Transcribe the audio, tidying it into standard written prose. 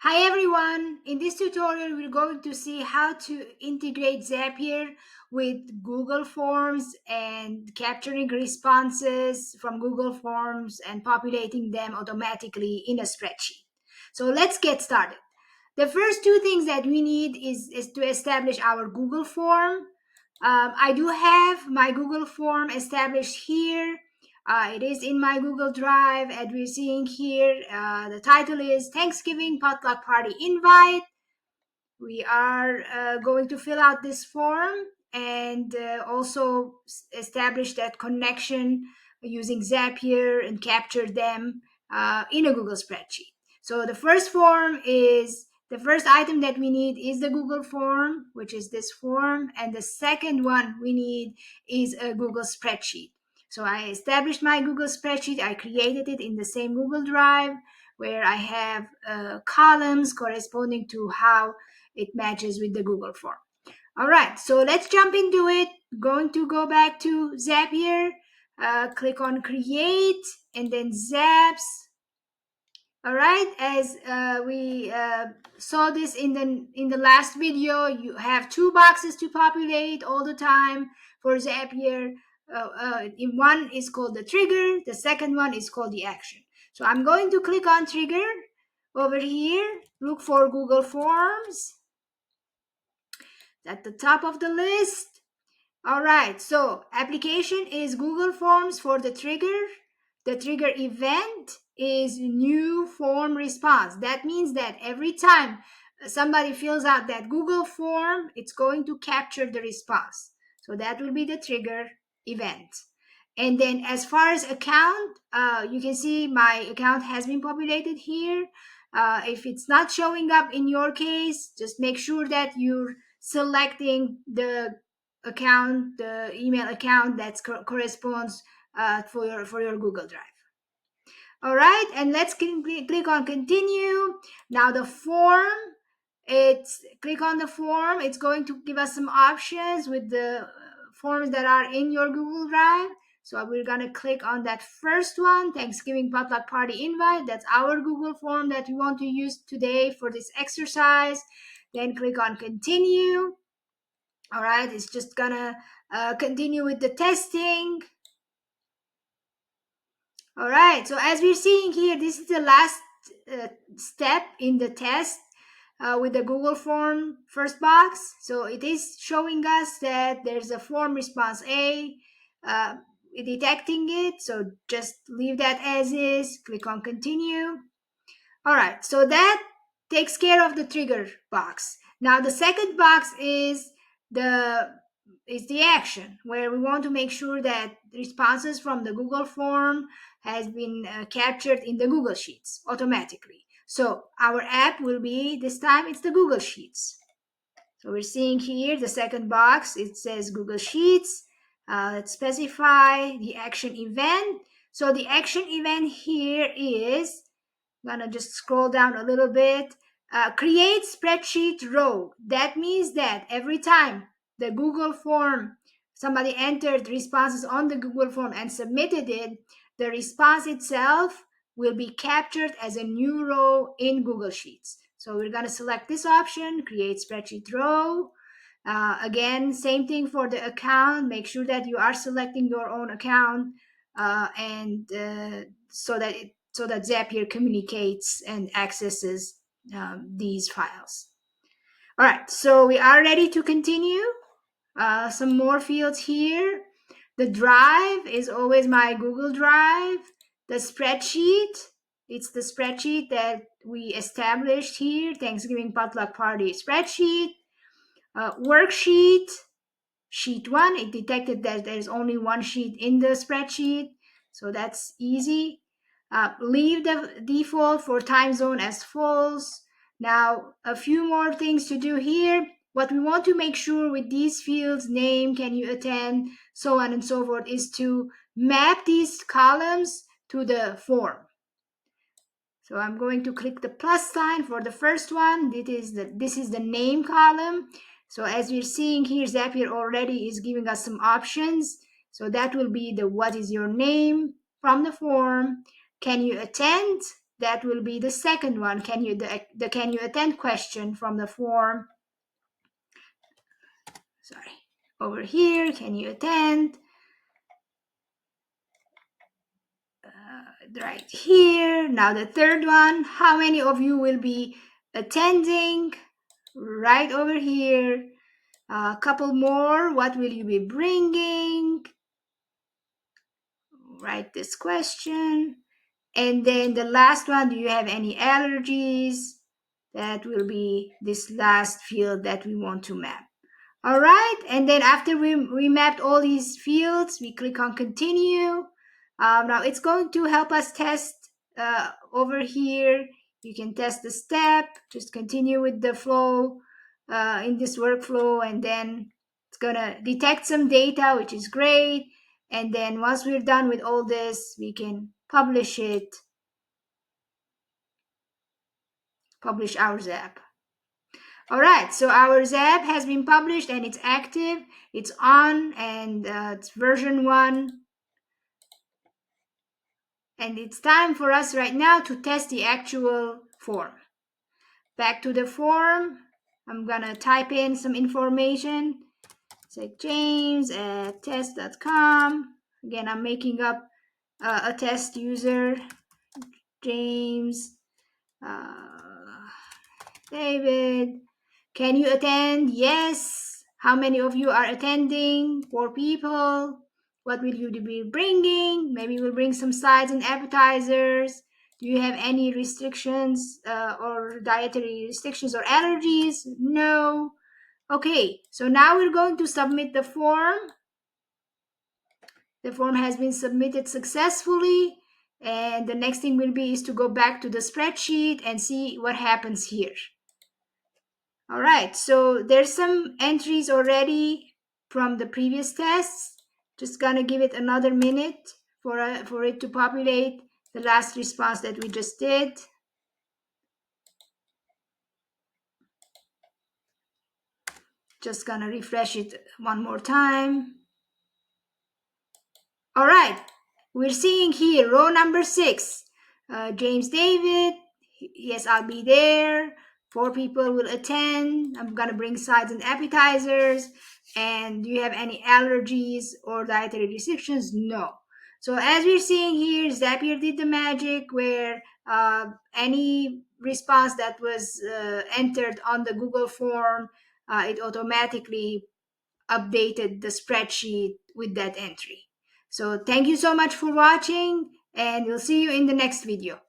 Hi everyone! In this tutorial, we're going to see how to integrate Zapier with Google Forms and capturing responses from Google Forms and populating them automatically in a spreadsheet. So let's get started. The first two things that we need is to establish our Google form. I do have my Google form established here. It is in my Google Drive, and we're seeing here the title is Thanksgiving Potluck Party Invite. We are going to fill out this form and also establish that connection using Zapier and capture them in a Google spreadsheet. So the first item that we need is the Google form, which is this form, and the second one we need is a Google spreadsheet. So I established my Google spreadsheet. I created it in the same Google Drive where I have columns corresponding to how it matches with the Google form. All right, so let's jump into it. Going to go back to Zapier, click on create and then Zaps. All right, as we saw this in the last video, you have two boxes to populate all the time for Zapier. One is called the trigger, the second one is called the action. So I'm going to click on trigger over here, look for Google Forms at the top of the list. All right, so application is Google Forms for the trigger. The trigger event is new form response. That means that every time somebody fills out that Google form, it's going to capture the response. So that will be the trigger event. And then as far as account, you can see my account has been populated here. If it's not showing up in your case, just make sure that you're selecting the account, the email account that corresponds for your Google Drive. All right, and let's click on continue. Now the form, it's click on the form. It's going to give us some options with the forms that are in your Google Drive. So we're gonna click on that first one, Thanksgiving Potluck Party Invite. That's our Google form that we want to use today for this exercise. Then click on continue. All right, it's just gonna continue with the testing. All right, so as we're seeing here, this is the last step in the test with the Google form first box. So it is showing us that there's a form response A, detecting it. So just leave that as is, click on continue. All right, so that takes care of the trigger box. Now the second box is the action, where we want to make sure that responses from the Google form has been captured in the Google Sheets automatically. So our app will be, this time it's the Google Sheets. So we're seeing here the second box, it says Google Sheets. Let's specify the action event. So the action event here is, I'm gonna just scroll down a little bit. Create spreadsheet row. That means that every time the Google form, somebody entered responses on the Google form and submitted it, the response itself will be captured as a new row in Google Sheets. So we're gonna select this option, create spreadsheet row. Again, same thing for the account. Make sure that you are selecting your own account and so that Zapier communicates and accesses these files. All right, so we are ready to continue. Some more fields here. The drive is always my Google Drive. The spreadsheet, it's the spreadsheet that we established here, Thanksgiving Potluck Party spreadsheet. Worksheet, sheet 1, it detected that there's only one sheet in the spreadsheet, so that's easy. Leave the default for time zone as false. Now, a few more things to do here. What we want to make sure with these fields, name, can you attend, so on and so forth, is to map these columns to the form. So I'm going to click the plus sign for the first one. This is the name column. So as we're seeing here, Zapier already is giving us some options. So that will be the what is your name from the form. Can you attend? that will be the second one. Can you the can you attend question from the form? Sorry, over here, can you attend? Right here. Now the third one, how many of you will be attending? Right over here. A couple more, what will you be bringing? Write this question. And then the last one, do you have any allergies? That will be this last field that we want to map. All right, and then after we mapped all these fields, we click on continue. Now it's going to help us test over here. You can test the step, just continue with the flow in this workflow, and then it's gonna detect some data, which is great. And then once we're done with all this, we can publish it, publish our Zap. All right, so our Zap has been published and it's active, it's on, and it's version 1. And it's time for us right now to test the actual form. Back to the form, I'm gonna type in some information. Say James at test.com. Again, I'm making up a test user, James, David. Can you attend? Yes. How many of you are attending? 4 people. What will you be bringing? Maybe we'll bring some sides and appetizers. Do you have any restrictions or dietary restrictions or allergies? No. Okay, so now we're going to submit the form. The form has been submitted successfully. And the next thing will be is to go back to the spreadsheet and see what happens here. All right, so there's some entries already from the previous tests. Just gonna give it another minute for it to populate the last response that we just did. Just gonna refresh it one more time. All right, we're seeing here row number 6, James David. Yes, I'll be there. 4 people will attend. I'm gonna bring sides and appetizers. And do you have any allergies or dietary restrictions? No. So as we're seeing here, Zapier did the magic where any response that was entered on the Google form, it automatically updated the spreadsheet with that entry. So thank you so much for watching, and we'll see you in the next video.